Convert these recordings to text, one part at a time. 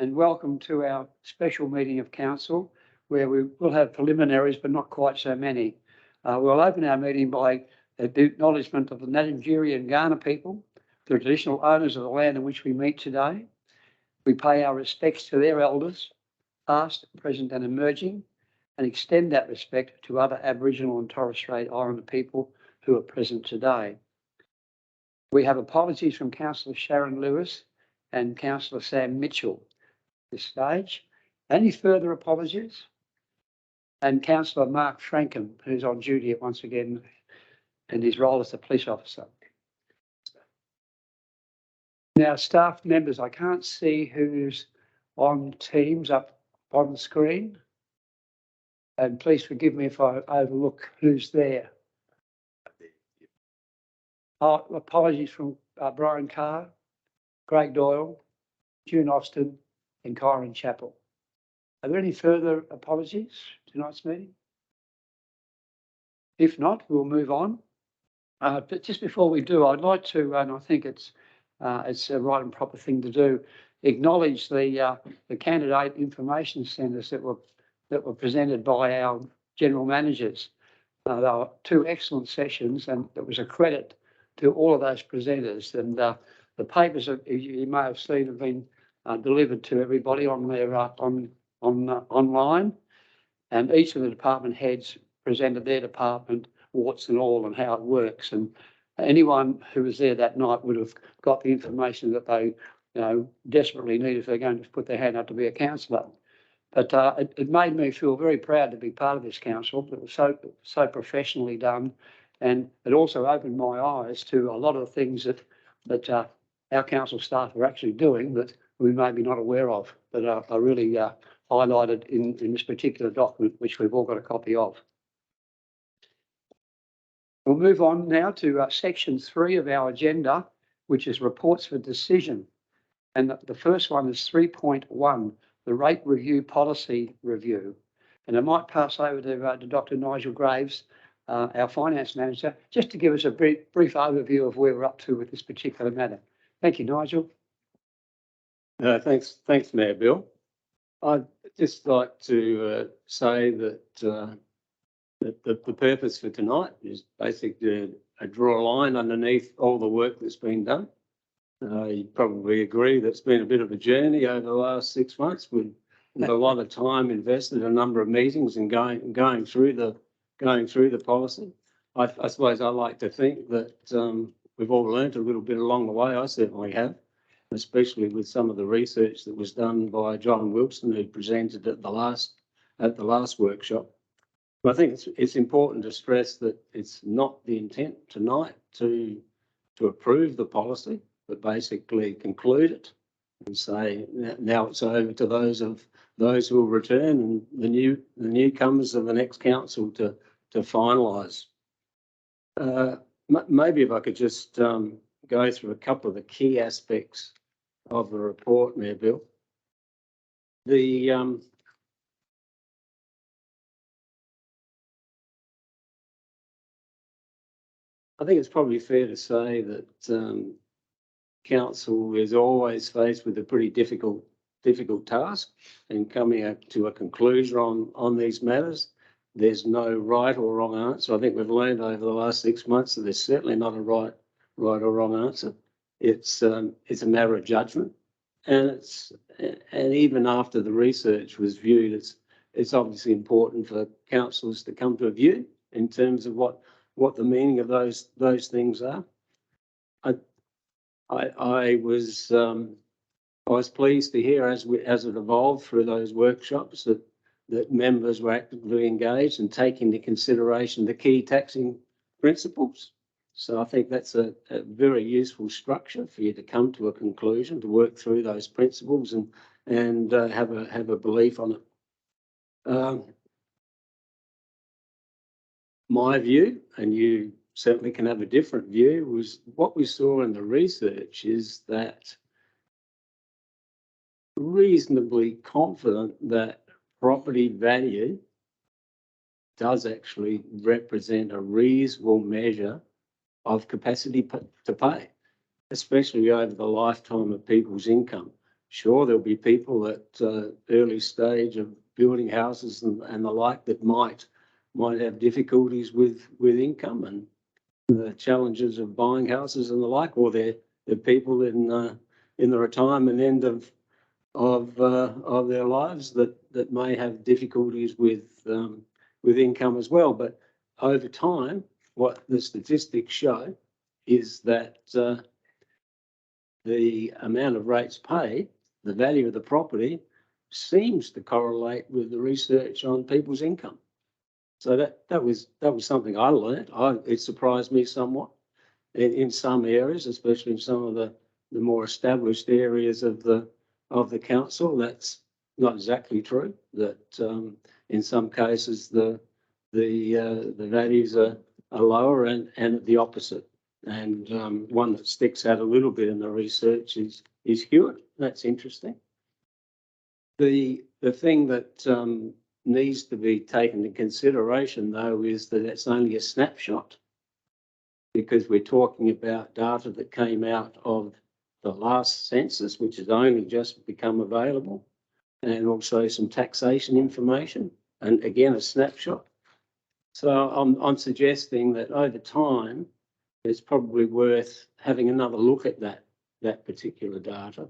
and welcome to our special meeting of council, where we will have preliminaries, but not quite so many. We'll open our meeting by the acknowledgement of the Ngarrindjeri and Kaurna people, the traditional owners of the land in which we meet today. We pay our respects to their elders, past, present and emerging, and extend that respect to other Aboriginal and Torres Strait Islander people who are present today. We have apologies from Councillor Sharon Lewis and Councillor Sam Mitchell at this stage. Any further apologies? And Councillor Mark Frankham, who's on duty once again in his role as a police officer. Now, staff members, I can't see who's on Teams up on the screen. And please forgive me if I overlook who's there. Apologies from Brian Carr, Craig Doyle, June Austin and Kyron Chappell. Are there any further apologies to tonight's meeting? If not, we'll move on. But just before we do, I'd like to, and I think it's a right and proper thing to do, acknowledge the candidate information centres that were presented by our general managers. There were two excellent sessions, and it was a credit to all of those presenters. And the papers that you may have seen have been delivered to everybody on their online, and each of the department heads presented their department, warts and all, and how it works. And anyone who was there that night would have got the information that they, desperately need if they're going to put their hand up to be a councillor. But it made me feel very proud to be part of this council. It was so professionally done, and it also opened my eyes to a lot of things that our council staff are actually doing that we may be not aware of, but are really highlighted in this particular document, which we've all got a copy of. We'll move on now to section 3 of our agenda, which is reports for decision. And the first one is 3.1, the rate review policy review. And I might pass over to Dr. Nigel Graves, our finance manager, just to give us a brief overview of where we're up to with this particular matter. Thank you, Nigel. Thanks, Mayor Bill. I'd just like to say that the purpose for tonight is basically to draw a line underneath all the work that's been done. You probably agree that's been a bit of a journey over the last 6 months with a lot of time invested, a number of meetings and going through the policy. I suppose I like to think that we've all learned a little bit along the way. I certainly have, especially with some of the research that was done by John Wilson, who presented at the last workshop. But I think it's important to stress that it's not the intent tonight to approve the policy, but basically conclude it and say now it's over to those who will return and the newcomers of the next council to finalise. Maybe if I could just go through a couple of the key aspects of the report, Mayor Bill. I think it's probably fair to say that council is always faced with a pretty difficult task in coming to a conclusion on these matters. There's no right or wrong answer. I think we've learned over the last 6 months that there's certainly not a right or wrong answer. It's a matter of judgment, and even after the research was viewed, it's obviously important for councillors to come to a view in terms of what the meaning of those things are. I was pleased to hear as it evolved through those workshops that members were actively engaged and take into consideration the key taxing principles. So I think that's a very useful structure for you to come to a conclusion, to work through those principles and have a belief on it. My view, and you certainly can have a different view, was what we saw in the research is that reasonably confident that property value does actually represent a reasonable measure of capacity to pay, especially over the lifetime of people's income. sure, there'll be people at early stage of building houses and the like that might have difficulties with income and the challenges of buying houses and the like, or they're people in the retirement end of their lives that may have difficulties with income as well. But over time, what the statistics show is that the amount of rates paid, the value of the property, seems to correlate with the research on people's income. So that was something I learned. It surprised me somewhat in some areas, especially in some of the more established areas of the council. That's not exactly true. That in some cases the values are lower and the opposite. And one that sticks out a little bit in the research is Hewitt. That's interesting. The thing that needs to be taken into consideration, though, is that it's only a snapshot, because we're talking about data that came out of the last census, which has only just become available, and also some taxation information, and again, a snapshot. So I'm suggesting that over time, it's probably worth having another look at that particular data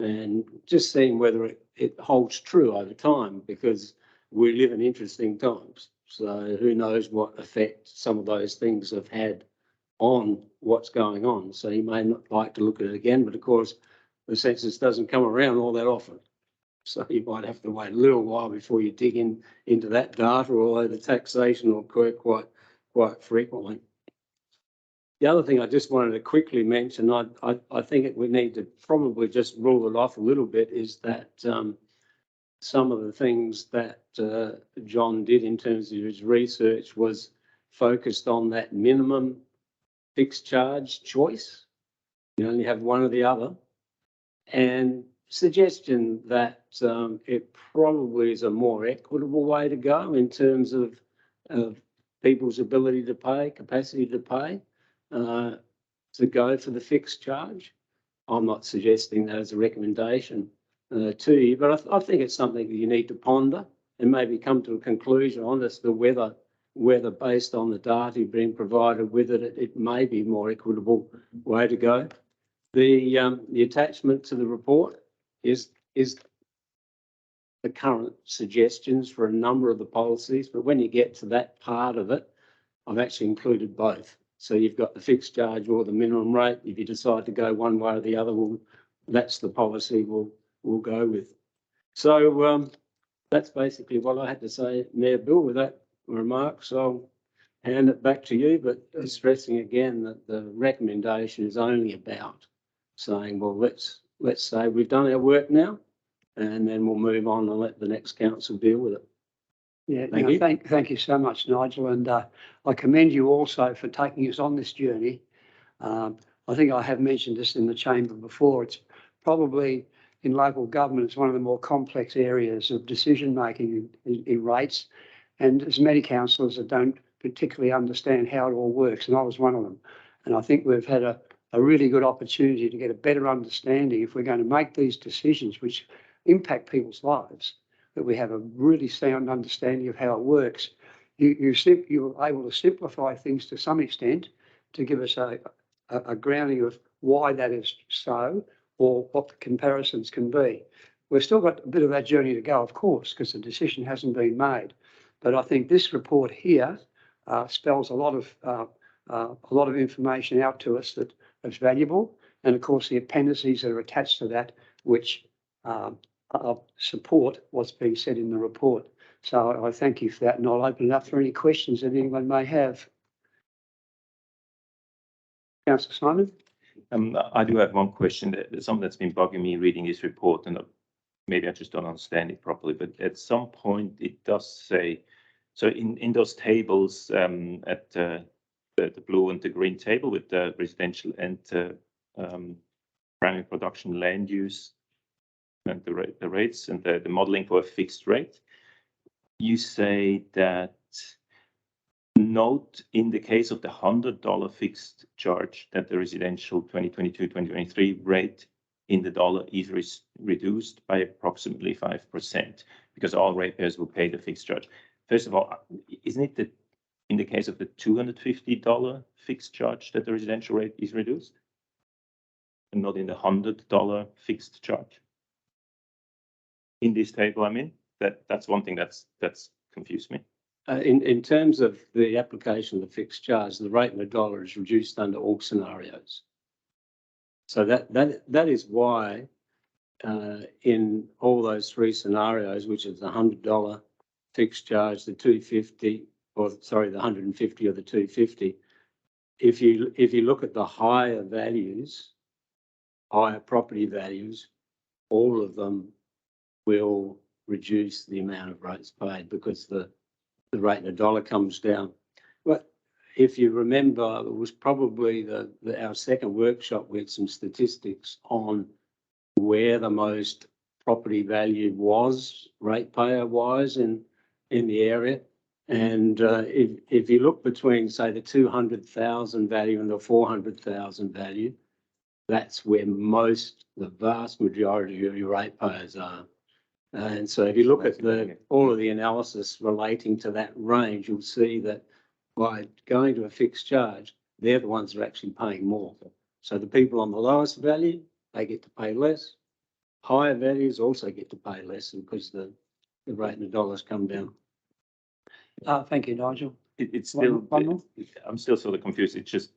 and just seeing whether it holds true over time, because we live in interesting times. So who knows what effect some of those things have had on what's going on. So you may not like to look at it again, but of course the census doesn't come around all that often. So you might have to wait a little while before you dig into that data, although the taxation will occur quite frequently. The other thing I just wanted to quickly mention, I think we need to probably just rule it off a little bit, is that some of the things that John did in terms of his research was focused on that minimum fixed charge choice. You only have one or the other. And suggestion that it probably is a more equitable way to go in terms of people's ability to pay, capacity to pay, to go for the fixed charge. I'm not suggesting that as a recommendation to you, but I think it's something that you need to ponder and maybe come to a conclusion on as to whether based on the data being provided with it may be a more equitable way to go. The attachment to the report is the current suggestions for a number of the policies, but when you get to that part of it, I've actually included both. So you've got the fixed charge or the minimum rate. If you decide to go one way or the other, that's the policy we'll go with. So that's basically what I had to say, Mayor Bill, with that remark. So I'll hand it back to you, but stressing again that the recommendation is only about saying, well, let's say we've done our work now, and then we'll move on and let the next council deal with it. Yeah, thank you so much, Nigel, and I commend you also for taking us on this journey. I think I have mentioned this in the chamber before. It's probably in local government, it's one of the more complex areas of decision making in rates, and there's many councillors that don't particularly understand how it all works, and I was one of them. And I think we've had a really good opportunity to get a better understanding if we're going to make these decisions which impact people's lives, that we have a really sound understanding of how it works. You're able to simplify things to some extent to give us a grounding of why that is so, or what the comparisons can be. We've still got a bit of that journey to go, of course, because the decision hasn't been made. But I think this report here spells a lot of information out to us that is valuable, and of course the appendices that are attached to that, which support what's being said in the report. So I thank you for that, and I'll open it up for any questions that anyone may have. Councillor Simon? I do have one question. Something that's been bugging me reading this report, and maybe I just don't understand it properly, but at some point it does say, so in those tables at the blue and the green table with the residential and primary production land use and the rates and the modeling for a fixed rate, you say that note in the case of the $100 fixed charge that the residential 2022-2023 rate in the dollar is reduced by approximately 5% because all ratepayers will pay the fixed charge. First of all, isn't it that in the case of the $250 fixed charge that the residential rate is reduced and not in the $100 fixed charge? In this table, I mean, that's one thing that's confused me. In terms of the application of the fixed charge, the rate in the dollar is reduced under all scenarios. So that is why in all those three scenarios, which is the $100 fixed charge, the 250, or sorry, the 150 or the 250, if you look at the higher values, higher property values, all of them will reduce the amount of rates paid because the rate in the dollar comes down. But if you remember, it was probably our second workshop with some statistics on where the most property value was, ratepayer wise in the area. And if you look between, say, the 200,000 value and the 400,000 value, that's where the vast majority of your ratepayers are. And so if you look at all of the analysis relating to that range, you'll see that by going to a fixed charge, they're the ones that are actually paying more. So the people on the lowest value, they get to pay less. Higher values also get to pay less because the rate in the dollars come down. Thank you, Nigel. It's still, One more? I'm still sort of confused. It's just,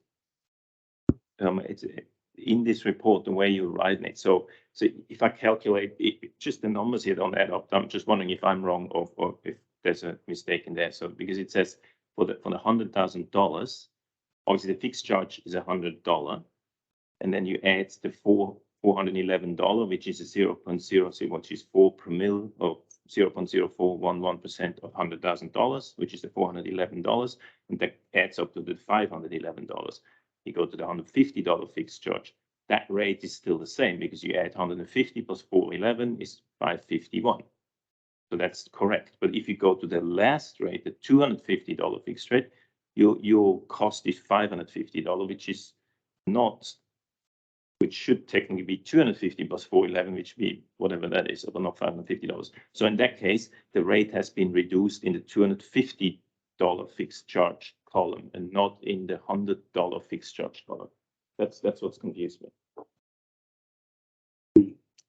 it's in this report, the way you're writing it. So if I calculate just the numbers here don't add up, I'm just wondering if I'm wrong or if there's a mistake in there. So because it says for the $100,000, obviously the fixed charge is $100, and then you add the $411, which is a 0.00, which is 4 per mil or 0.0411% of $100,000, which is the $411, and that adds up to the $511. You go to the $150 fixed charge. That rate is still the same because you add 150 plus 411 is 551. So that's correct. But if you go to the last rate, the $250 fixed rate, your cost is $550, which should technically be 250 plus 411, which be whatever that is, or not $550. So in that case, the rate has been reduced in the $250 fixed charge column and not in the $100 fixed charge column. That's what's confused me.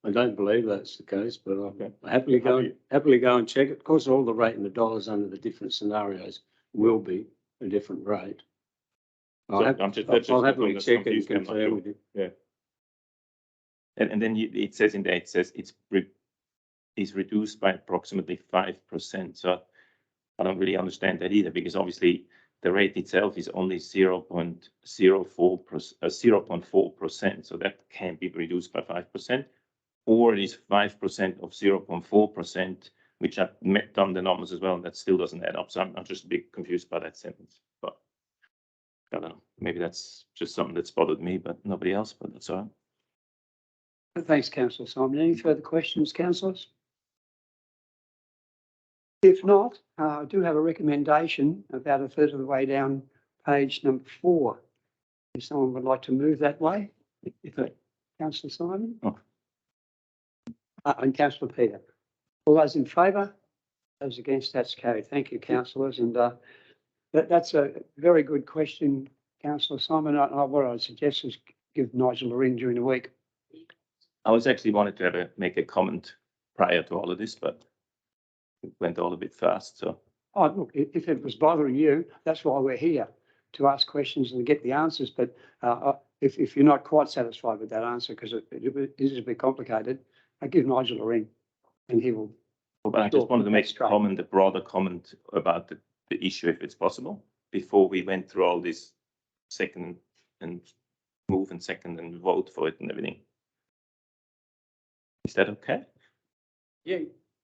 I don't believe that's the case, but I'll Okay. happily go and check it. Of course, all the rate in the dollars under the different scenarios will be a different rate. I'll happily check it and confirm with you. Yeah. And then it says in there, it says it's reduced by approximately 5%. So I don't really understand that either, because obviously the rate itself is only 0.4%. So that can't be reduced by 5%, or it is 5% of 0.4%, which I've done the numbers as well, and that still doesn't add up. So I'm just a bit confused by that sentence. But I don't know, maybe that's just something that's bothered me, but nobody else, but that's all right. Thanks, Councillor Simon. Any further questions, councillors? If not, I do have a recommendation about a third of the way down page number 4. If someone would like to move that way, Councillor Simon. Oh. And Councillor Peter. All those in favour? Those against, that's carried. Thank you, councillors. And that's a very good question, Councillor Simon. What I'd suggest is give Nigel a ring during the week. I was actually wanted to make a comment prior to all of this, but it went all a bit fast. So, oh, look, if it was bothering you, that's why we're here, to ask questions and get the answers. But if you're not quite satisfied with that answer, because it is a bit complicated, I give Nigel a ring, and he will. But I just wanted to make a broader comment about the issue, if it's possible, before we went through all this second and move and second and vote for it and everything. Is that okay? Yeah,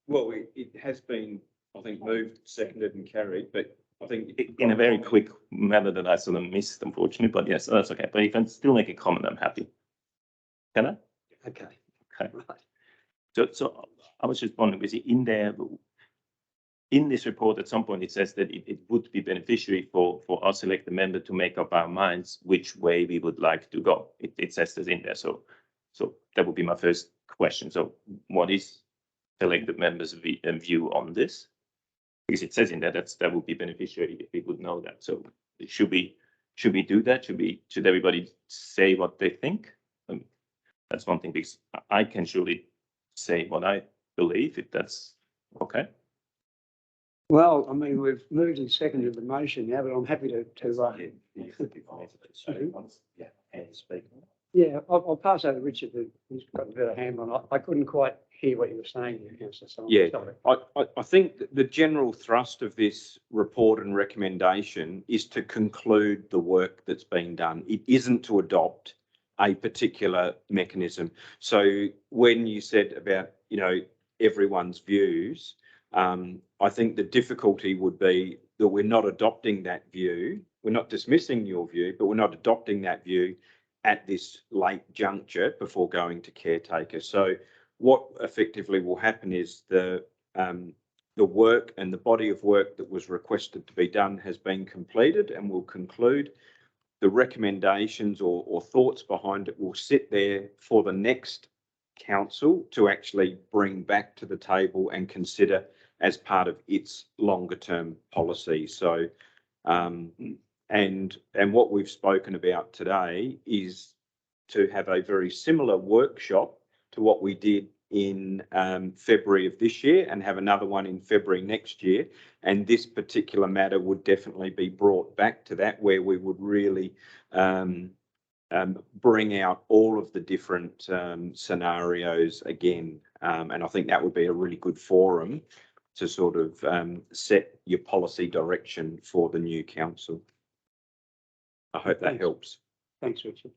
well, it has been, I think, moved, seconded and carried, but I think in a very quick manner that I sort of missed, unfortunately, but yes, that's okay. But if I still make a comment, I'm happy. Can I? Okay. Okay. Right. So I was just wondering, was it in there, in this report at some point, it says that it would be beneficiary for us elected member to make up our minds which way we would like to go. It says this in there. So So that would be my first question. So what is elected members' view on this? Because it says in there that would be beneficial if we would know that. So should we do that? Should everybody say what they think? That's one thing, because I can surely say what I believe, if that's okay. Well, I mean, we've moved and seconded the motion now, but I'm happy to, yeah, I'll pass over to Richard, who's got a better hand on it. I couldn't quite hear what you were saying, Councillor. So I'm Yeah. sorry. I think that the general thrust of this report and recommendation is to conclude the work that's been done. It isn't to adopt a particular mechanism. So when you said about, everyone's views, I think the difficulty would be that we're not adopting that view. We're not dismissing your view, but we're not adopting that view at this late juncture before going to caretaker. So what effectively will happen is the work and the body of work that was requested to be done has been completed and will conclude. The recommendations or thoughts behind it will sit there for the next council to actually bring back to the table and consider as part of its longer term policy. So and what we've spoken about today is to have a very similar workshop to what we did in February of this year and have another one in February next year. And this particular matter would definitely be brought back to that, where we would really bring out all of the different scenarios again. And I think that would be a really good forum to sort of set your policy direction for the new council. I hope that helps. Thanks, Richard.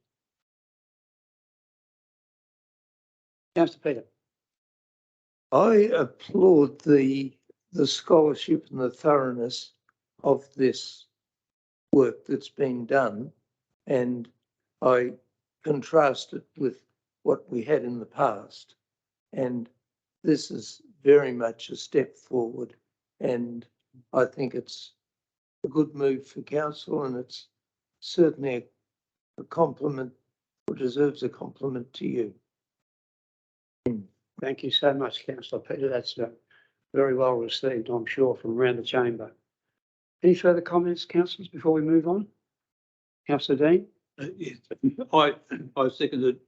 Councillor Peter. I applaud the scholarship and the thoroughness of this work that's been done, and I contrast it with what we had in the past. And this is very much a step forward, and I think it's a good move for council, and it's certainly a compliment, or deserves a compliment to you. Thank you so much, Councillor Peter. That's very well received, I'm sure, from around the chamber. Any further comments, councillors, before we move on? Councillor Dean? Yes. I second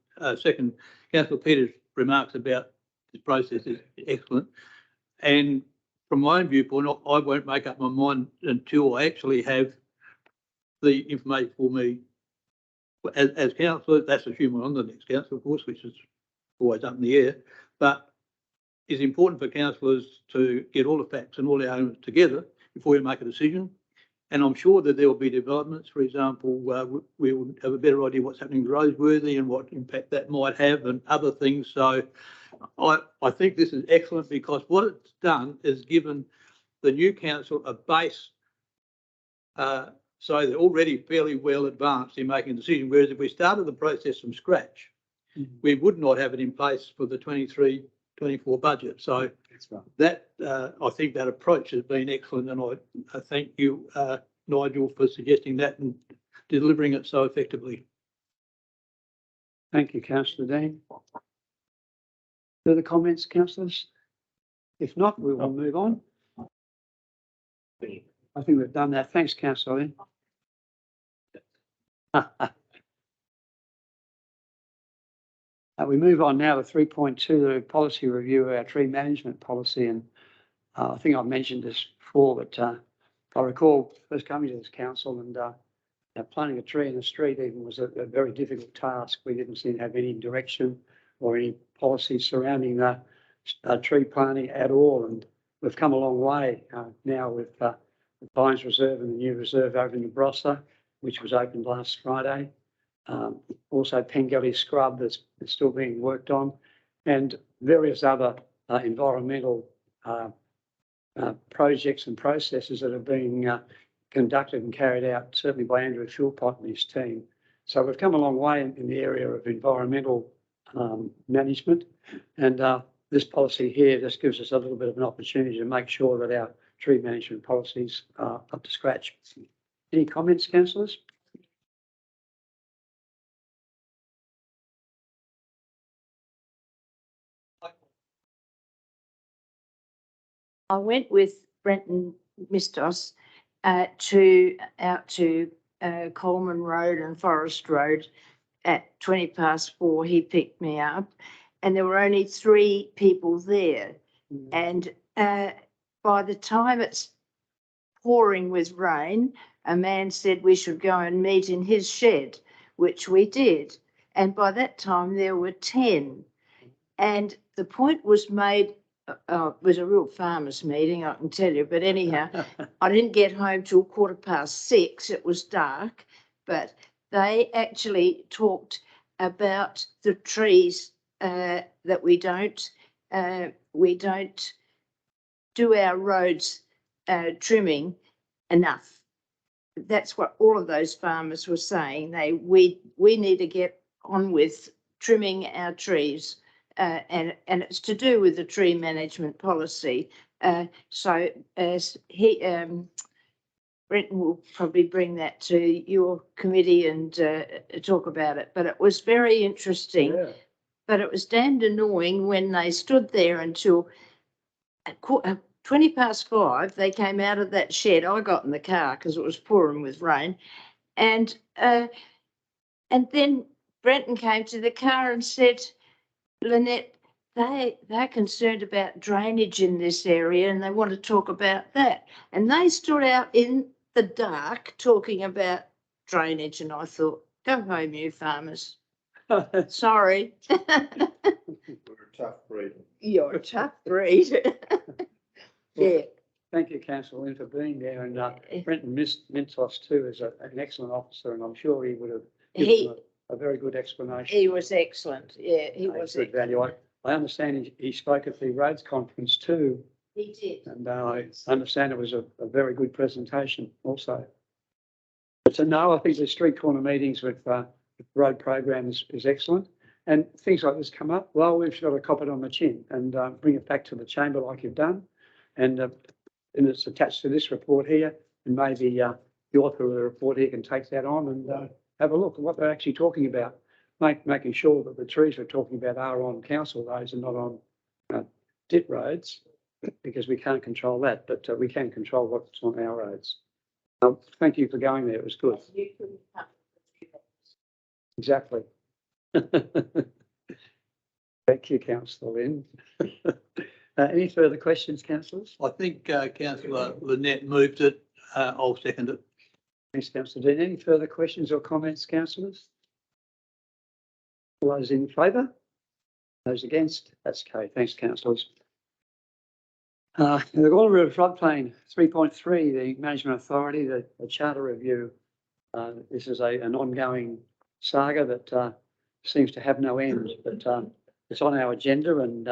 Councillor Peter's remarks about this process is excellent. And from my own viewpoint, I won't make up my mind until I actually have the information for me as councillor. That's assuming I'm the next councillor, of course, which is always up in the air. But it's important for councillors to get all the facts and all the elements together before you make a decision. And I'm sure that there will be developments. For example, we will have a better idea what's happening with Roseworthy and what impact that might have and other things. So I think this is excellent, because what it's done is given the new council a base, so they're already fairly well advanced in making a decision. Whereas if we started the process from scratch, we would not have it in place for the 23-24 budget. So that I think that approach has been excellent, and I thank you, Nigel, for suggesting that and delivering it so effectively. Thank you, Councillor Dean. Further comments, councillors? If not, we will move on. I think we've done that. Thanks, Councillor. We move on now to 3.2, the policy review of our tree management policy. And I think I've mentioned this before, but I recall first coming to this council and planting a tree in the street even was a very difficult task. We didn't seem to have any direction or any policy surrounding tree planting at all. And we've come a long way now with the Pines Reserve and the new reserve over in the Barossa, which was opened last Friday. Also Pengelly Scrub that's still being worked on, and various other environmental projects and processes that are being conducted and carried out, certainly by Andrew Philpott and his team. So we've come a long way in the area of environmental management, and this policy here just gives us a little bit of an opportunity to make sure that our tree management policies are up to scratch. Any comments, councillors? I went with Brenton Mistos out to Coleman Road and Forest Road at 4:20. He picked me up, and there were only 3 people there. And by the time it's pouring with rain, a man said we should go and meet in his shed, which we did. And by that time there were 10. And the point was made, it was a real farmers meeting, I can tell you. But anyhow, I didn't get home till 6:15. It was dark, but they actually talked about the trees that we don't do our roads trimming enough. That's what all of those farmers were saying. We need to get on with trimming our trees, and it's to do with the tree management policy. So as Brenton will probably bring that to your committee and talk about it. But it was very interesting. Yeah. But it was damned annoying when they stood there until 5:20. They came out of that shed. I got in the car because it was pouring with rain, and then Brenton came to the car and said, Lynette, they're concerned about drainage in this area and they want to talk about that. And they stood out in the dark talking about drainage, and I thought, go home, you farmers. Sorry. We're a tough breed. You're a tough breed. Yeah. Thank you, Councillor Lynn, for being there, and Brenton Mintos too is an excellent officer, and I'm sure he would have given a very good explanation. He was excellent. Yeah, he was Good value. I understand he spoke at the roads conference too, He did. and I understand it was a very good presentation also. But so no, I think the street corner meetings with the road program is excellent, and things like this come up. Well, we've got to cop it on the chin and bring it back to the chamber like you've done, and it's attached to this report here, and maybe the author of the report here can take that on and have a look at what they're actually talking about, making sure that the trees we're talking about are on council roads and not on DIT roads, because we can't control that, but we can control what's on our roads. Thank you for going there. It was good. Exactly. Thank you, Councillor Lynn. Any further questions, councillors? I think councillor Lynette moved it. I'll second it. Thanks, Councillor Dean. Any further questions or comments, councillors? All those in favour? Those against? That's okay. Thanks, councillors. The Gawler River Floodplain 3.3, the Management Authority, the Charter Review. This is an ongoing saga that seems to have no end, but it's on our agenda, and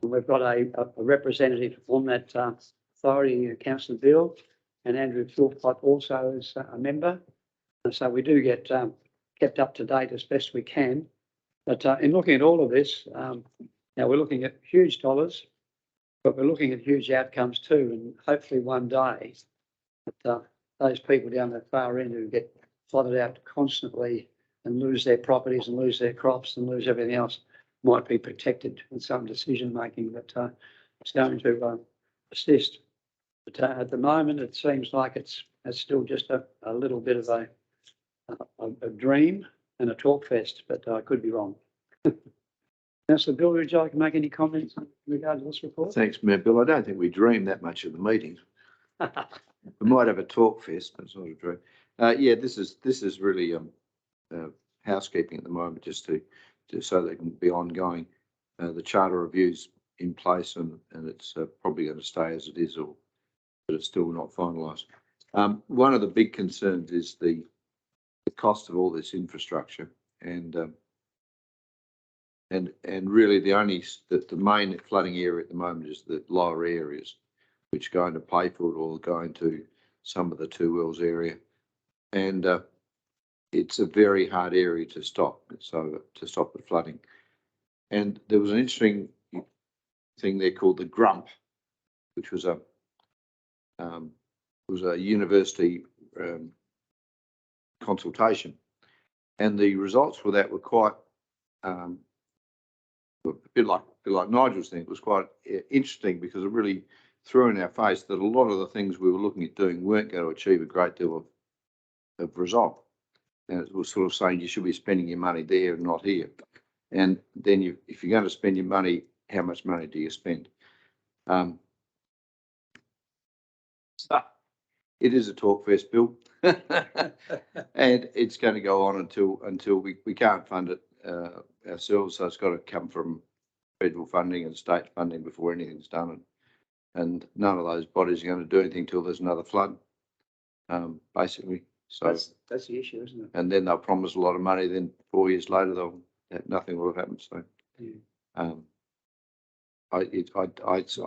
we've got a representative on that authority, Councillor Bill, and Andrew Philpott also is a member. And so we do get kept up to date as best we can. But in looking at all of this, now we're looking at huge dollars, but we're looking at huge outcomes too. And hopefully one day that those people down that far end who get flooded out constantly and lose their properties and lose their crops and lose everything else might be protected in some decision making that is going to assist. But at the moment, it seems like it's still just a little bit of a dream and a talk fest, but I could be wrong. Councillor Bill, would you like to make any comments in regard to this report? Thanks, Mayor Bill. I don't think we dream that much at the meetings. We might have a talk fest, but it's not a dream. Yeah, this is really housekeeping at the moment, just to so they can be ongoing. The charter review's in place, and it's probably going to stay as it is, but it's still not finalised. One of the big concerns is the cost of all this infrastructure, and really the main flooding area at the moment is the lower areas, which are going to Playfield or going to some of the Two Wells area, and it's a very hard area to stop. So to stop the flooding, and there was an interesting thing there called the Grump, which was a university consultation, and the results for that were quite a bit like Nigel's thing. It was quite interesting because it really threw in our face that a lot of the things we were looking at doing weren't going to achieve a great deal of result. And it was sort of saying you should be spending your money there and not here. And then if you're going to spend your money, how much money do you spend? So it is a talk fest, Bill. And it's going to go on until we can't fund it ourselves. So it's got to come from federal funding and state funding before anything's done. And none of those bodies are going to do anything till there's another flood, basically. So That's the issue, isn't it? and then they'll promise a lot of money. Then 4 years later, nothing will have happened. So, Yeah. I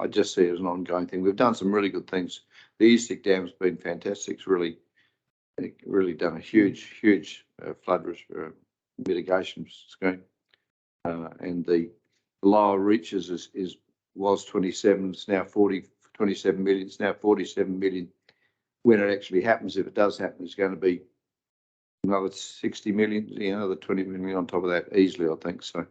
just see it as an ongoing thing. We've done some really good things. The Eastic Dam's been fantastic. It's really done a huge flood mitigation scheme. And the lower reaches was 27. It's now 27 million. It's now 47 million. When it actually happens, if it does happen, it's going to be another 60 million, another 20 million on top of that easily, I think. So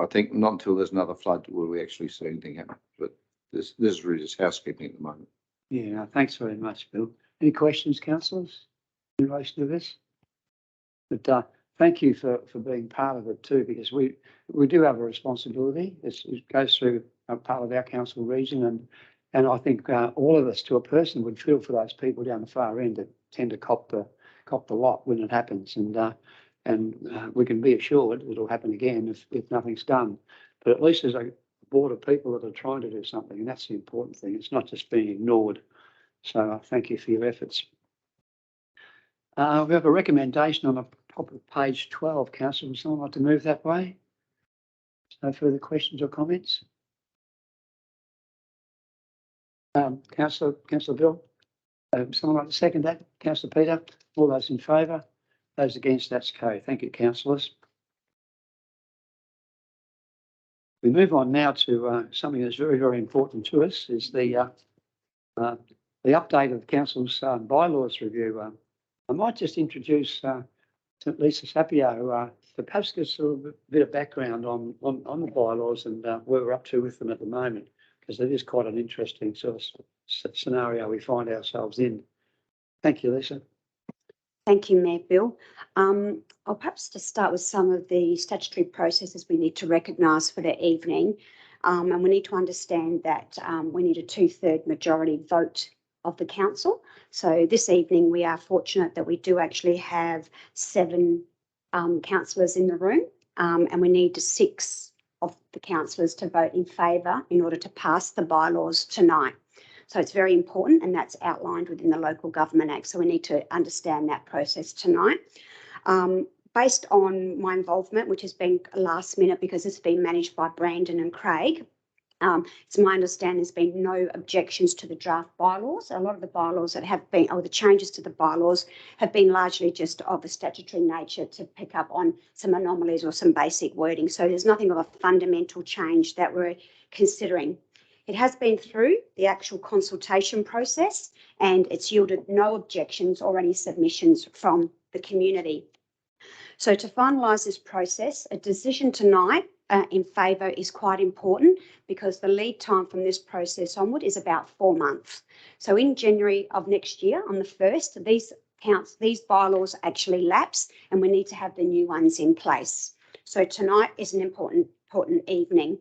I think not until there's another flood will we actually see anything happen. But this is really just housekeeping at the moment. Yeah, thanks very much, Bill. Any questions, councillors, in relation to this? But thank you for being part of it too, because we do have a responsibility. It goes through a part of our council region, and I think all of us to a person would feel for those people down the far end that tend to cop the lot when it happens, and we can be assured it'll happen again if nothing's done. But at least there's a board of people that are trying to do something, and that's the important thing. It's not just being ignored. So thank you for your efforts. We have a recommendation on the top of page 12, councillor. Would someone like to move that way? No further questions or comments? Councillor Bill, someone like to second that? Councillor Peter, all those in favour? Those against, that's carried. Thank you, councillors. We move on now to something that's very, very important to us, is the update of the council's bylaws review. I might just introduce Lisa Sapio to perhaps give us a bit of background on the bylaws and where we're up to with them at the moment, because it is quite an interesting sort of scenario we find ourselves in. Thank you, Lisa. Thank you, Mayor Bill. I'll perhaps just start with some of the statutory processes we need to recognise for the evening. And we need to understand that we need a 2/3 majority vote of the council. So this evening we are fortunate that we do actually have 7 councillors in the room, and we need 6 of the councillors to vote in favour in order to pass the bylaws tonight. So it's very important, and that's outlined within the Local Government Act. So we need to understand that process tonight. Based on my involvement, which has been last minute because it's been managed by Brandon and Craig, it's my understanding there's been no objections to the draft bylaws. A lot of the bylaws that have been, or the changes to the bylaws, have been largely just of a statutory nature to pick up on some anomalies or some basic wording. So there's nothing of a fundamental change that we're considering. It has been through the actual consultation process, and it's yielded no objections or any submissions from the community. So to finalise this process, a decision tonight in favour is quite important, because the lead time from this process onward is about 4 months. So in January of next year, on the 1st, these bylaws actually lapse, and we need to have the new ones in place. So tonight is an important evening.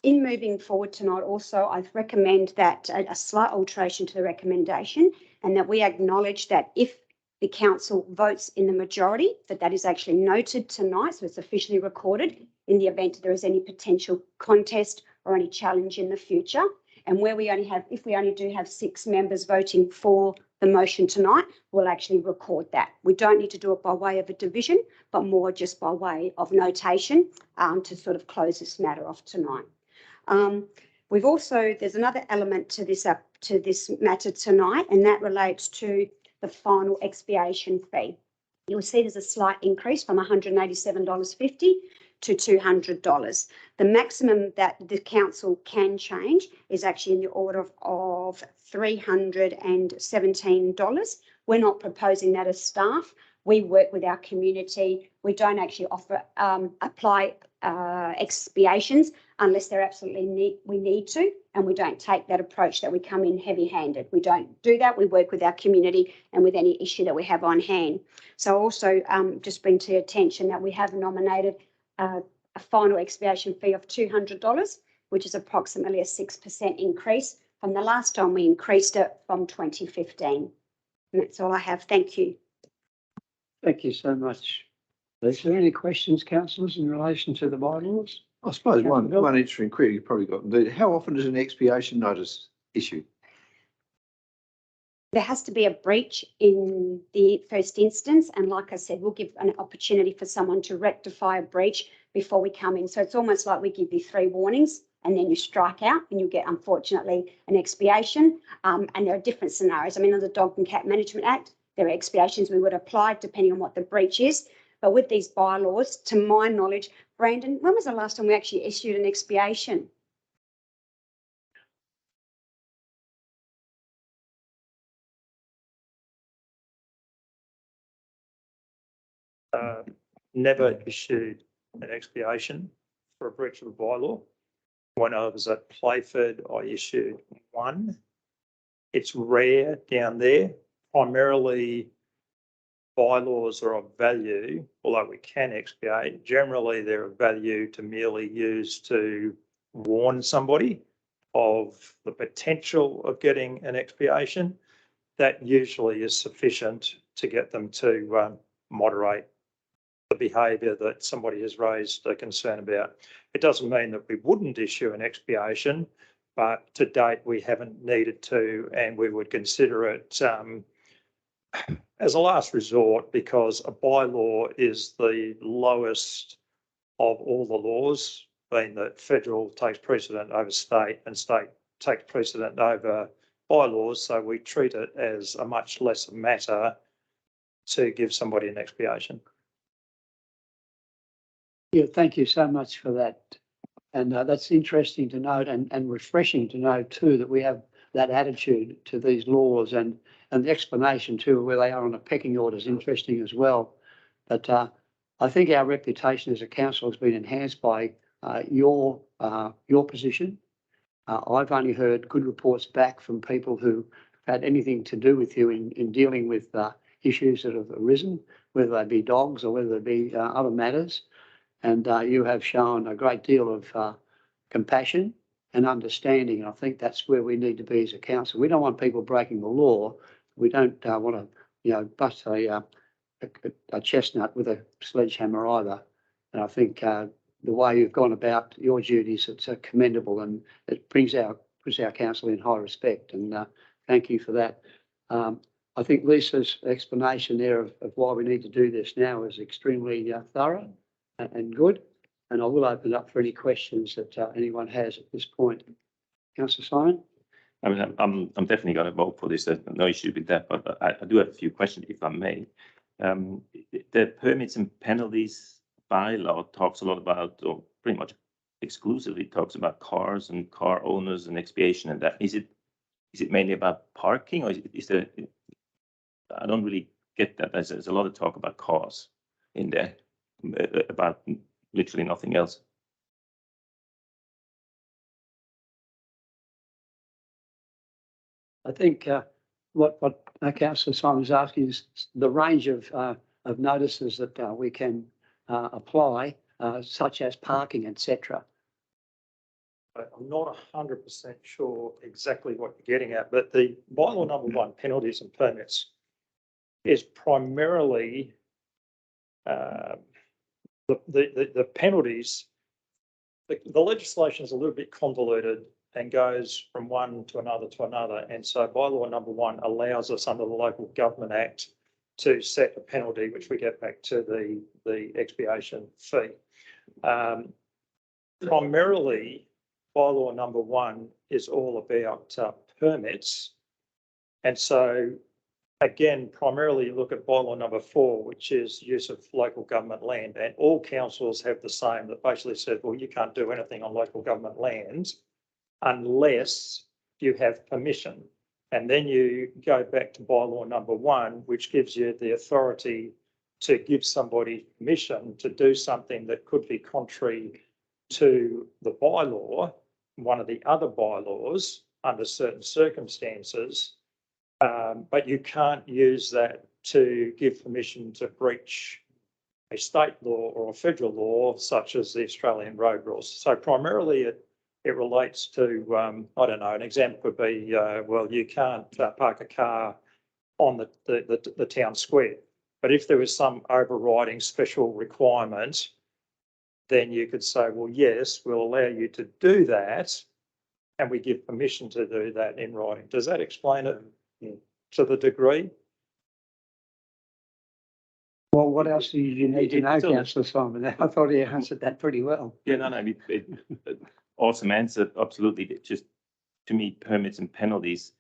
In moving forward tonight also, I recommend that a slight alteration to the recommendation, and that we acknowledge that if the council votes in the majority, that is actually noted tonight, so it's officially recorded in the event there is any potential contest or any challenge in the future. And where we only have, if we only do have 6 members voting for the motion tonight, we'll actually record that. We don't need to do it by way of a division, but more just by way of notation to sort of close this matter off tonight. We've also, there's another element to this matter tonight, and that relates to the final expiation fee. You'll see there's a slight increase from $187.50 to $200. The maximum that the council can change is actually in the order of $317. We're not proposing that as staff. We work with our community. We don't actually offer apply expiations unless they're we need to, and we don't take that approach that we come in heavy-handed. We don't do that. We work with our community and with any issue that we have on hand. So also just bring to your attention that we have nominated a final expiation fee of $200, which is approximately a 6% increase from the last time we increased it from 2015. And that's all I have. Thank you. Thank you so much. Is there any questions, councillors, in relation to the bylaws? I suppose Councillor Bill? one interesting query you've probably got. How often is an expiation notice issued? There has to be a breach in the first instance. And like I said, we'll give an opportunity for someone to rectify a breach before we come in. So it's almost like we give you 3 warnings and then you strike out and you get, unfortunately, an expiation. And there are different scenarios. I mean, under the Dog and Cat Management Act, there are expiations we would apply depending on what the breach is. But with these bylaws, to my knowledge, Brandon, when was the last time we actually issued an expiation? Never issued an expiation for a breach of a bylaw. When I was at Playford, I issued one. It's rare down there. Primarily, bylaws are of value, although we can expiate. Generally, they're of value to merely use to warn somebody of the potential of getting an expiation. That usually is sufficient to get them to moderate the behaviour that somebody has raised a concern about. It doesn't mean that we wouldn't issue an expiation, but to date we haven't needed to, and we would consider it as a last resort, because a bylaw is the lowest of all the laws, being that federal takes precedent over state and state takes precedent over bylaws. So we treat it as a much lesser matter to give somebody an expiation. Yeah, thank you so much for that. And that's interesting to note and refreshing to know too, that we have that attitude to these laws, and the explanation too, where they are on a pecking order, is interesting as well. But I think our reputation as a council has been enhanced by your position. I've only heard good reports back from people who had anything to do with you in dealing with issues that have arisen, whether they be dogs or whether they be other matters. And you have shown a great deal of compassion and understanding. And I think that's where we need to be as a council. We don't want people breaking the law. We don't want to, bust a chestnut with a sledgehammer either. And I think the way you've gone about your duties, it's commendable, and it puts our council in high respect. And thank you for that. I think Lisa's explanation there of why we need to do this now is extremely thorough and good. And I will open up for any questions that anyone has at this point. Councillor Simon? I mean, I'm definitely going to vote for this. There's no issue with that, but I do have a few questions, if I may. The permits and penalties bylaw talks a lot about, or pretty much exclusively talks about cars and car owners and expiation and that. Is it mainly about parking, or is there? I don't really get that. There's a lot of talk about cars in there, about literally nothing else. I think what Councillor Simon is asking is the range of notices that we can apply, such as parking, etc. I'm not 100% sure exactly what you're getting at, but the bylaw number 1, penalties and permits, is primarily the penalties. The legislation is a little bit convoluted and goes from one to another. And so bylaw number 1 allows us under the Local Government Act to set a penalty, which we get back to the expiation fee. Primarily, bylaw number 1 is all about permits. And so, again, primarily you look at bylaw number 4, which is use of local government land. And all councils have the same, that basically says, well, you can't do anything on local government lands unless you have permission. And then you go back to bylaw number 1, which gives you the authority to give somebody permission to do something that could be contrary to the bylaw, one of the other bylaws under certain circumstances, but you can't use that to give permission to breach a state law or a federal law such as the Australian road rules. So primarily it relates to, I don't know, an example could be, well, you can't park a car on the town square. But if there was some overriding special requirement, then you could say, well, yes, we'll allow you to do that, and we give permission to do that in writing. Does that explain it to the degree? Well, what else do you need to It- know, it's all- councillor Simon? I thought he answered that pretty well. Yeah, no, awesome answer, absolutely. It just, to me, permits and penalties,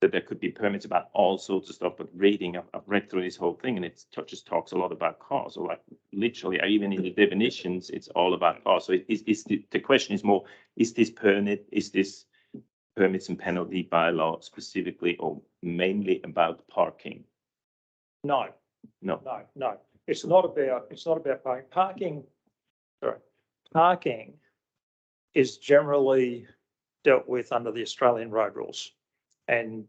that there could be permits about all sorts of stuff, but reading, I've read through this whole thing and it just talks a lot about cars, or like literally, even in the definitions, it's all about cars. So the question is more, is this permits and penalty bylaw specifically or mainly about parking? No. No. No. It's not about parking. Parking is generally dealt with under the Australian road rules. And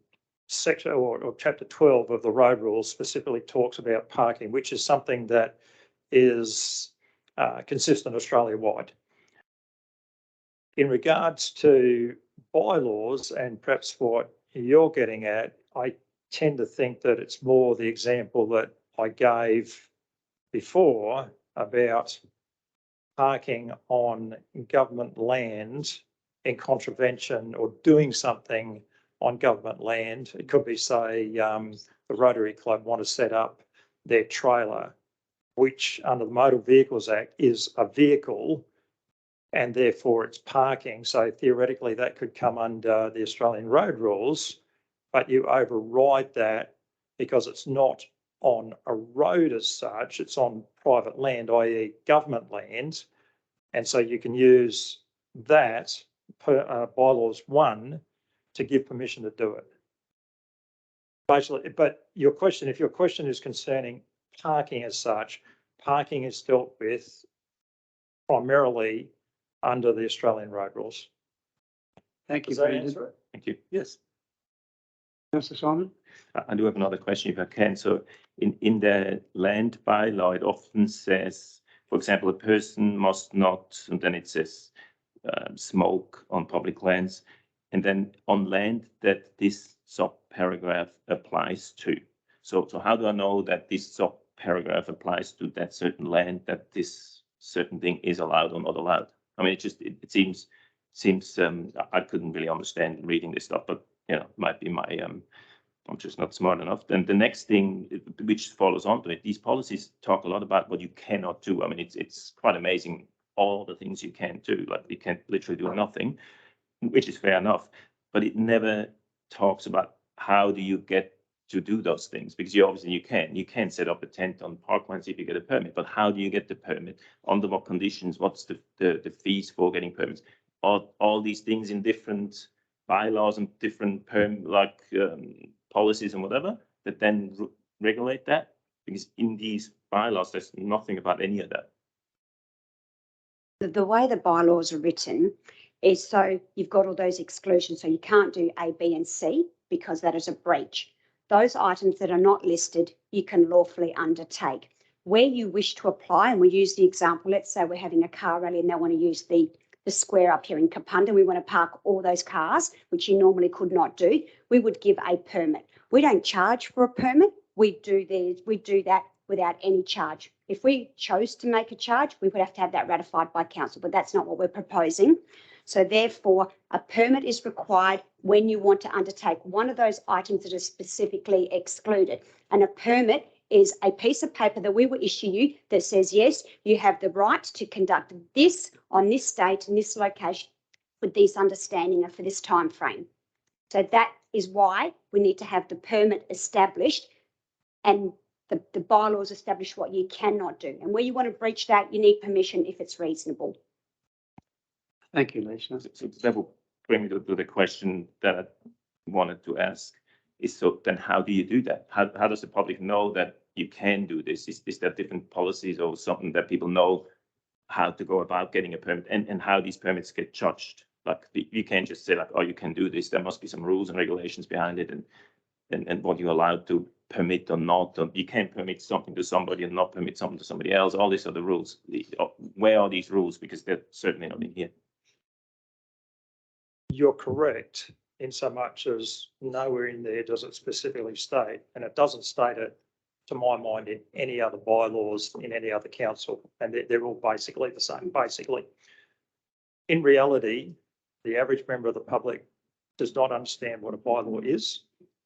section or chapter 12 of the road rules specifically talks about parking, which is something that is consistent Australia-wide. In regards to bylaws and perhaps what you're getting at, I tend to think that it's more the example that I gave before about parking on government land in contravention or doing something on government land. It could be, say, the Rotary Club want to set up their trailer, which under the Motor Vehicles Act is a vehicle and therefore it's parking. So theoretically that could come under the Australian road rules, but you override that because it's not on a road as such, it's on private land, i.e. government land. And so you can use that per bylaws 1 to give permission to do it. Basically, but if your question is concerning parking as such, parking is dealt with primarily under the Australian road rules. Thank you, Does that Brendan. answer it? Thank you. Yes. Councillor Simon? I do have another question if I can. So in the land bylaw, it often says, for example, a person must not, and then it says smoke on public lands, and then on land that this sub-paragraph applies to. So how do I know that this sub-paragraph applies to that certain land, that this certain thing is allowed or not allowed? I mean, it seems I couldn't really understand reading this stuff, but you know, it might be my I'm just not smart enough. Then the next thing which follows on to it, these policies talk a lot about what you cannot do. I mean, it's quite amazing all the things you can do. Like you can literally do nothing, which is fair enough, but it never talks about how do you get to do those things, because you can set up a tent on parklands if you get a permit, but how do you get the permit, under what conditions, what's the fees for getting permits, all these things in different bylaws and different policies and whatever that then regulate that, because in these bylaws there's nothing about any of that. The way the bylaws are written is so you've got all those exclusions, so you can't do A, B and C because that is a breach. Those items that are not listed, you can lawfully undertake. Where you wish to apply, and we use the example, let's say we're having a car rally and they want to use the square up here in Kapunda, we want to park all those cars, which you normally could not do, we would give a permit. We don't charge for a permit, we do that without any charge. If we chose to make a charge, we would have to have that ratified by council, but that's not what we're proposing. So therefore, a permit is required when you want to undertake one of those items that are specifically excluded. And a permit is a piece of paper that we will issue you that says, yes, you have the right to conduct this on this date in this location with this understanding and for this time frame. So that is why we need to have the permit established and the bylaws establish what you cannot do. And where you want to breach that, you need permission if it's reasonable. Thank you, Lisa. So that will bring me to the question that I wanted to ask is, so then how do you do that? How does the public know that you can do this? Is there different policies or something that people know how to go about getting a permit and how these permits get judged. Like you can't just say like, oh, you can do this. There must be some rules and regulations behind it and what you're allowed to permit or not. Or you can't permit something to somebody and not permit something to somebody else. All these other rules. Where are these rules? Because they're certainly not in here. You're correct in so much as nowhere in there does it specifically state, and it doesn't state it, to my mind, in any other bylaws in any other council, and they're all basically the same, basically. In reality, the average member of the public does not understand what a bylaw is.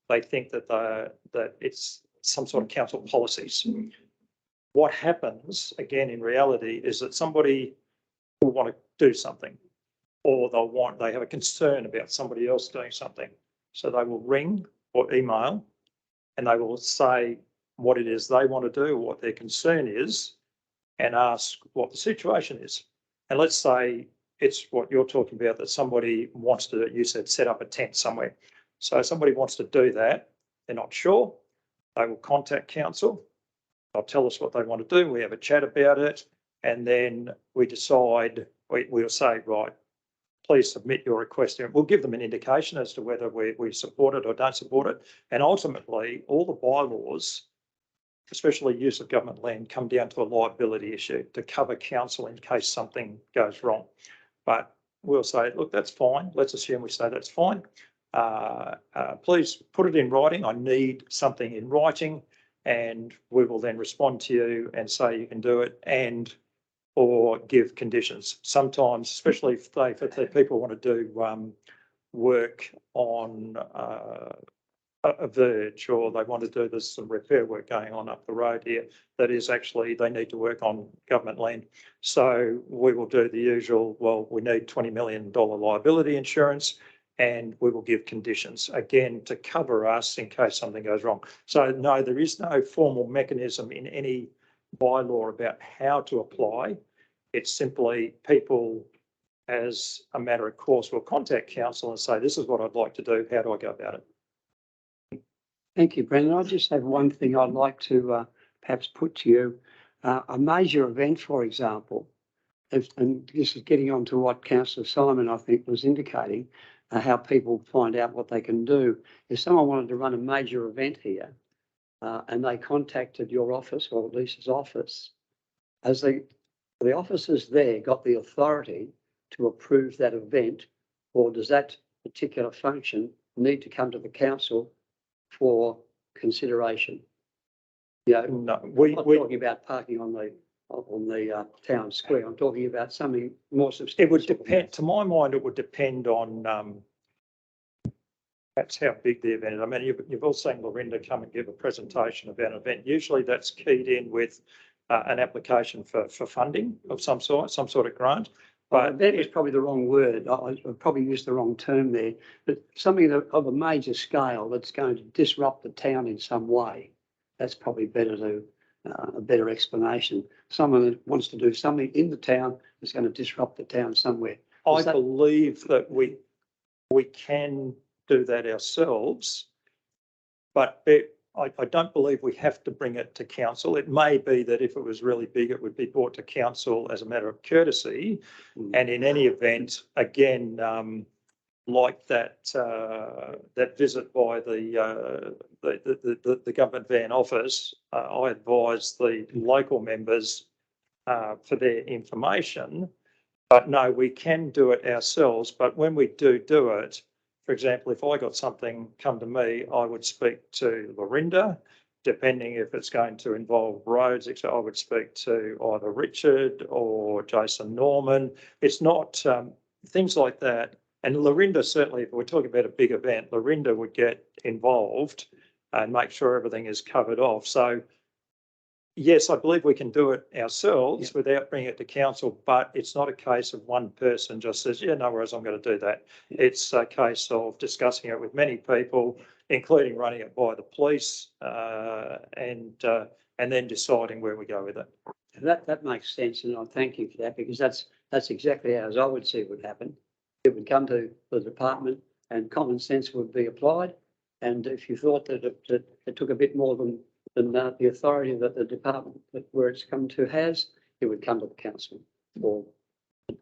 They think that it's some sort of council policies. What happens, again, in reality, is that somebody will want to do something, or they have a concern about somebody else doing something. So they will ring or email and they will say what it is they want to do, what their concern is, and ask what the situation is. And let's say it's what you're talking about, that somebody wants to, you said, set up a tent somewhere. So somebody wants to do that. They're not sure. They will contact council. They'll tell us what they want to do. We have a chat about it. And then we decide, we'll say, right, please submit your request. We'll give them an indication as to whether we support it or don't support it. And ultimately, all the bylaws, especially use of government land, come down to a liability issue to cover council in case something goes wrong. But we'll say, look, that's fine. Let's assume we say that's fine. Please put it in writing. I need something in writing, and we will then respond to you and say you can do it, and or give conditions. Sometimes, especially if people want to do work on a verge, or they want to do this some repair work going on up the road here, that is actually, they need to work on government land. So we will do the usual, well, we need $20 million liability insurance, and we will give conditions, again, to cover us in case something goes wrong. So no, there is no formal mechanism in any bylaw about how to apply. It's simply people, as a matter of course, will contact council and say, this is what I'd like to do. How do I go about it? Thank you, Brendan. I just have one thing I'd like to perhaps put to you. A major event, for example, and this is getting on to what Councillor Simon, I think, was indicating, how people find out what they can do. If someone wanted to run a major event here and they contacted your office or Lisa's office, as the officers there got the authority to approve that event, or does that particular function need to come to the council for consideration? Yeah, No, I'm not talking about parking on the town square. I'm talking about something more substantial. it would depend, to my mind, it would depend on that's how big the event is. I mean, you've all seen Lorinda come and give a presentation about an event. Usually that's keyed in with an application for funding of some sort of grant. But that is probably the wrong word. I probably used the wrong term there. But something of a major scale that's going to disrupt the town in some way. That's probably a better explanation. Someone that wants to do something in the town that's going to disrupt the town somewhere. I believe that we can do that ourselves, but I don't believe we have to bring it to council. It may be that if it was really big, it would be brought to council as a matter of courtesy. And in any event, again, like that visit by the government van office, I advise the local members for their information. But no, we can do it ourselves. But when we do it, for example, if I got something come to me, I would speak to Lorinda, depending if it's going to involve roads, I would speak to either Richard or Jason Norman. It's not things like that. And Lorinda, certainly, if we're talking about a big event, Lorinda would get involved and make sure everything is covered off. So yes, I believe we can do it ourselves without bringing it to council, but it's not a case of one person just says, yeah, no worries, I'm going to do that. It's a case of discussing it with many people, including running it by the police, and then deciding where we go with it. That makes sense, and I thank you for that, because that's exactly as I would see it would happen. It would come to the department and common sense would be applied. And if you thought that it took a bit more than the authority that the department where it's come to has, it would come to the council. or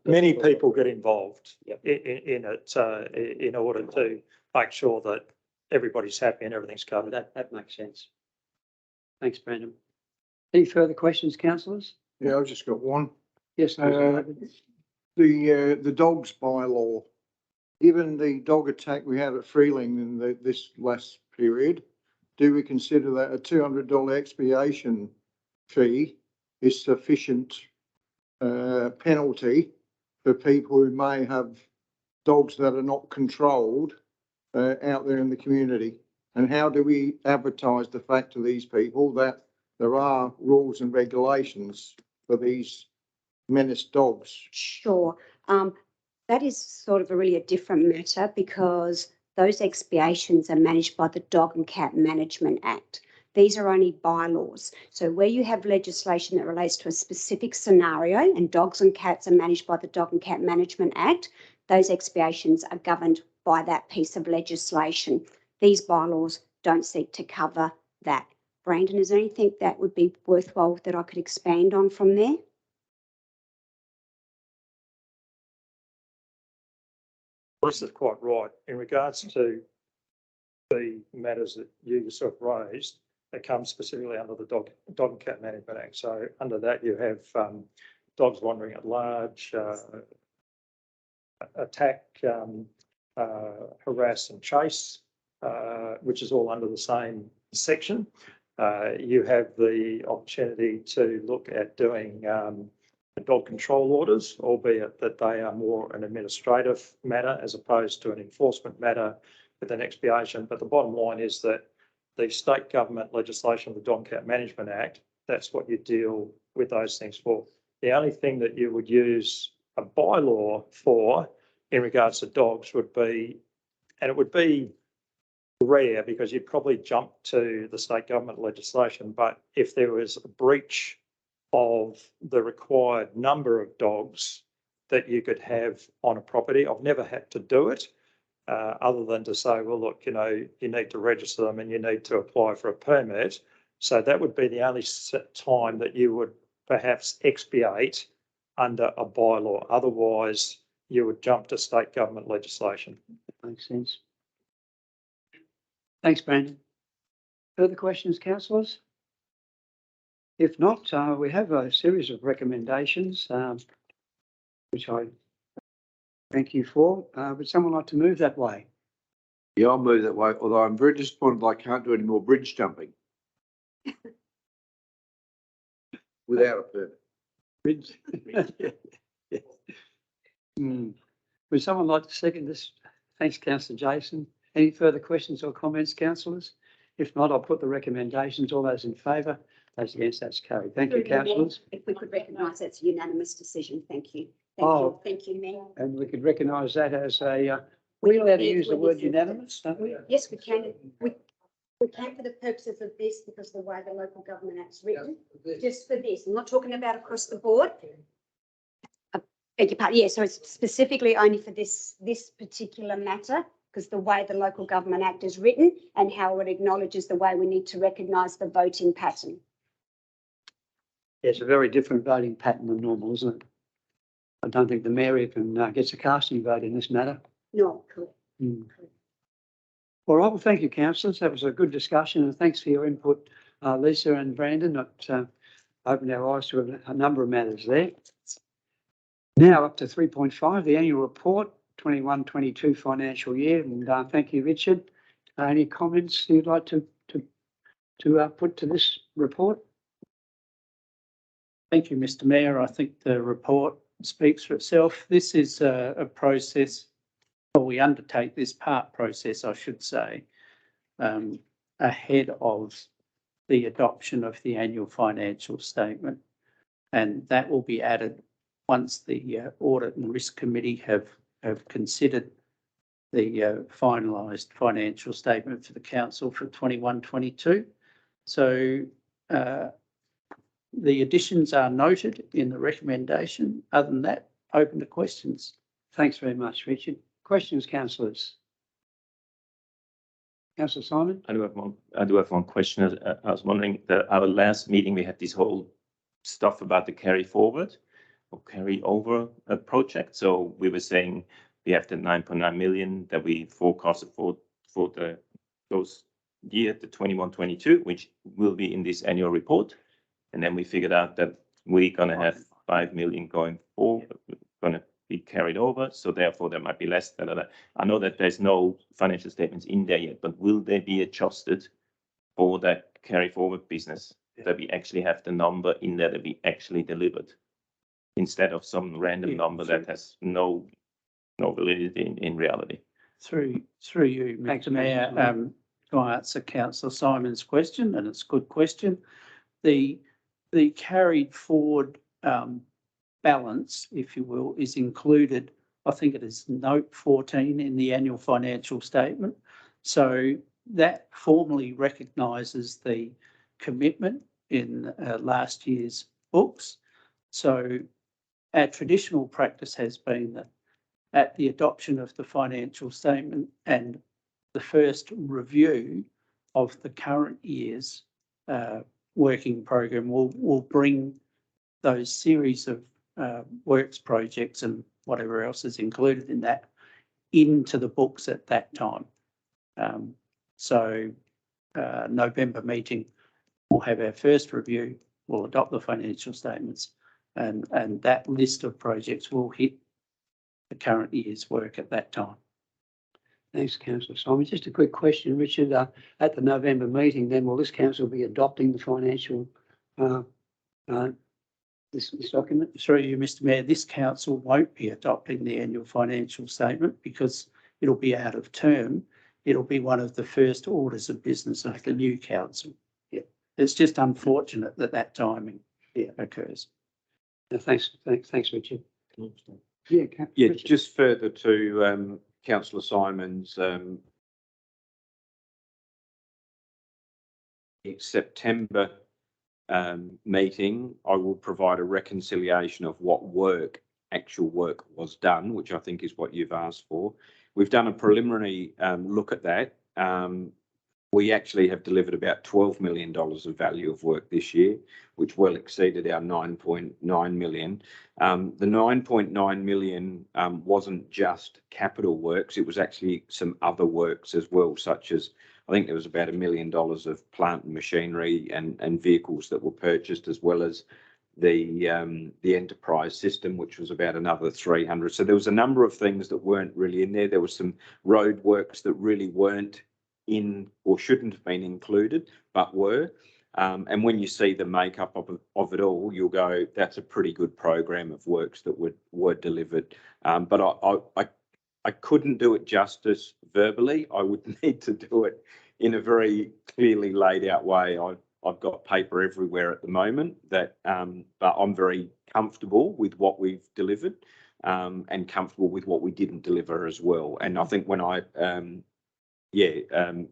many people get involved Yep. in it, in order to make sure that everybody's happy and everything's covered. That makes sense. Thanks, Brandon. Any further questions, councillors? Yeah, I've just got one. Yes. The dogs bylaw, given the dog attack we had at Freeling in this last period, do we consider that a $200 expiation fee is sufficient penalty for people who may have dogs that are not controlled out there in the community? And how do we advertise the fact to these people that there are rules and regulations for these menaced dogs? Sure. That is sort of really a different matter because those expiations are managed by the Dog and Cat Management Act. These are only bylaws. So where you have legislation that relates to a specific scenario and dogs and cats are managed by the Dog and Cat Management Act, those expiations are governed by that piece of legislation. These bylaws don't seek to cover that. Brandon, is there anything that would be worthwhile that I could expand on from there? This is quite right. In regards to the matters that you yourself raised, that comes specifically under the Dog and Cat Management Act. So under that, you have dogs wandering at large, attack, harass and chase, which is all under the same section. You have the opportunity to look at doing dog control orders, albeit that they are more an administrative matter as opposed to an enforcement matter with an expiation. But the bottom line is that the state government legislation of the Dog and Cat Management Act, that's what you deal with those things for. The only thing that you would use a bylaw for in regards to dogs would be, and it would be rare because you'd probably jump to the state government legislation, but if there was a breach of the required number of dogs that you could have on a property, I've never had to do it other than to say, well, look, you need to register them and you need to apply for a permit. So that would be the only time that you would perhaps expiate under a bylaw. Otherwise, you would jump to state government legislation. That makes sense. Thanks, Brandon. Further questions, councillors? If not, we have a series of recommendations, which I thank you for. Would someone like to move that way? Yeah, I'll move that way, although I'm very disappointed I can't do any more bridge jumping. Without a permit. Would someone like to second this? Thanks, councillor Jason. Any further questions or comments, councillors? If not, I'll put the recommendations. All those in favour, those against, that's carried. Thank you, councillors. If we could recognise that's a unanimous decision, thank you. Oh. Thank you, Mayor. And we could recognise that as a, we're allowed to use the word unanimous, don't we? Yes, we can. We can for the purposes of this because the way the Local Government Act's written, just for this. I'm not talking about across the board. Beg your pardon. Yeah, so it's specifically only for this particular matter because the way the Local Government Act is written and how it acknowledges the way we need to recognise the voting pattern. Yeah, it's a very different voting pattern than normal, isn't it? I don't think the mayor even gets a casting vote in this matter. No, correct. All right, well, thank you, councillors. That was a good discussion and thanks for your input, Lisa and Brandon. That opened our eyes to a number of matters there. Now up to 3.5, the annual report, 21-22 financial year. And thank you, Richard. Any comments you'd like to put to this report? Thank you, Mr. Mayor. I think the report speaks for itself. This is a process, or we undertake this part process, I should say, ahead of the adoption of the annual financial statement. And that will be added once the Audit and Risk Committee have considered the finalised financial statement for the council for 21-22. So the additions are noted in the recommendation. Other than that, open to questions. Thanks very much, Richard. Questions, councillors? Councillor Simon? I do have one question. I was wondering that our last meeting, we had this whole stuff about the carry forward. or carry over a project. So we were saying we have the 9.9 million that we forecasted for those year, the 21-22, which will be in this annual report. And then we figured out that we're gonna have 5 million going forward, gonna be carried over. So therefore there might be less. I know that there's no financial statements in there yet, but will they be adjusted for that carry forward business? That we actually have the number in there that we actually delivered, instead of some random number that has no validity in reality. Through you, Thanks, Mr Mayor, Councillor. to answer Councillor Simon's question, and it's a good question. The carried forward balance, if you will, is included, I think it is note 14 in the annual financial statement. So that formally recognises the commitment in last year's books. So our traditional practice has been that at the adoption of the financial statement and the first review of the current year's working program, will bring those series of works projects and whatever else is included in that into the books at that time. November meeting, we'll have our first review, we'll adopt the financial statements, and that list of projects will hit the current year's work at that time. Thanks, Councillor Simon. Just a quick question, Richard. At the November meeting, then will this council be adopting the financial this document? Through you, Mr Mayor, this council won't be adopting the annual financial statement because it'll be out of term. It'll be one of the first orders of business of the new council. Yeah, it's just unfortunate that timing occurs. Thanks, Richard. Yeah, Richard. just further to Councillor Simon's September meeting, I will provide a reconciliation of what actual work was done, which I think is what you've asked for. We've done a preliminary look at that. We actually have delivered about $12 million of value of work this year, which well exceeded our 9.9 million. The 9.9 million wasn't just capital works, it was actually some other works as well, such as I think there was about $1 million of plant and machinery and vehicles that were purchased, as well as the enterprise system, which was about another 300. So there was a number of things that weren't really in there. There was some road works that really weren't in or shouldn't have been included, but were. And when you see the makeup of it all, you'll go, that's a pretty good program of works that were delivered. But I couldn't do it justice verbally. I would need to do it in a very clearly laid out way. I've got paper everywhere at the moment that, but I'm very comfortable with what we've delivered and comfortable with what we didn't deliver as well. And I think when I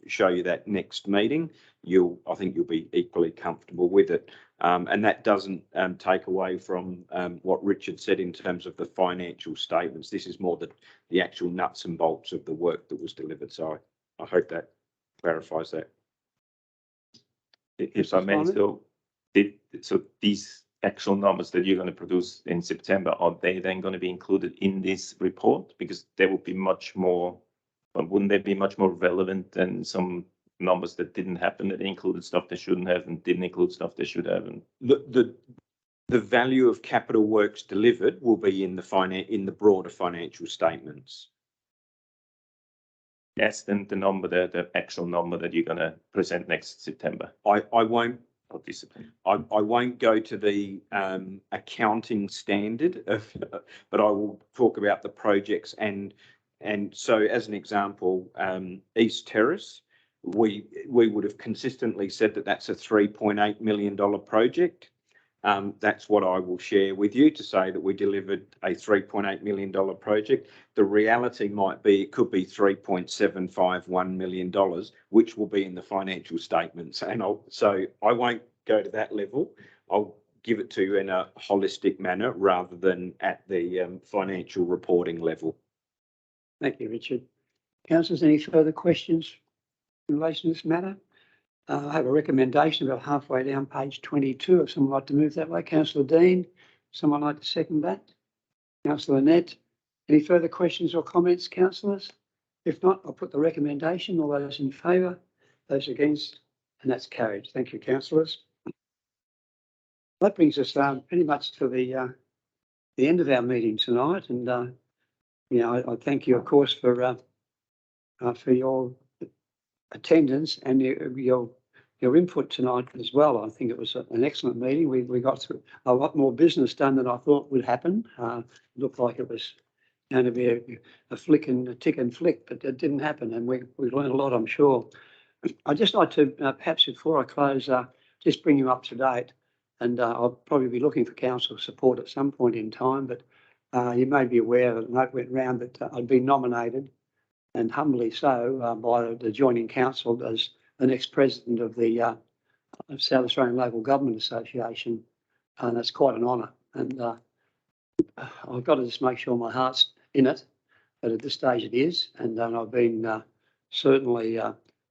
show you that next meeting, I think you'll be equally comfortable with it. And that doesn't take away from what Richard said in terms of the financial statements. This is more the actual nuts and bolts of the work that was delivered. So I hope that clarifies that. If I may, so these actual numbers that you're going to produce in September, are they then going to be included in this report? Because they would be much more, but wouldn't they be much more relevant than some numbers that didn't happen, that included stuff they shouldn't have and didn't include stuff they should have? And the value of capital works delivered will be in the broader financial statements. Yes, then the number, the actual number that you're going to present next September. I won't. Discipline. I won't go to the accounting standard, but I will talk about the projects. And so, as an example, East Terrace, we would have consistently said that that's a $3.8 million project. That's what I will share with you, to say that we delivered a $3.8 million project. The reality might be it could be $3.751 million, which will be in the financial statements. And so I won't go to that level. I'll give it to you in a holistic manner rather than at the financial reporting level. Thank you, Richard. Councillors, any further questions in relation to this matter? I have a recommendation about halfway down page 22. If someone would like to move that way, Councillor Dean. Someone like to second that? Councillor Net. Any further questions or comments, councillors? If not, I'll put the recommendation. All those in favour, those against, and that's carried. Thank you, councillors. That brings us pretty much to the end of our meeting tonight, and I thank you, of course, for your attendance and your input tonight as well. I think it was an excellent meeting. We got through a lot more business done than I thought would happen. It looked like it was going to be a flick and a tick and flick, but it didn't happen, and we learned a lot, I'm sure. I'd just like to perhaps before I close, just bring you up to date, and I'll probably be looking for council support at some point in time, but you may be aware that a note went round that I'd been nominated, and humbly so, by the joining council as the next president of the South Australian Local Government Association, and that's quite an honour. And I've got to just make sure my heart's in it, but at this stage it is, and I've been certainly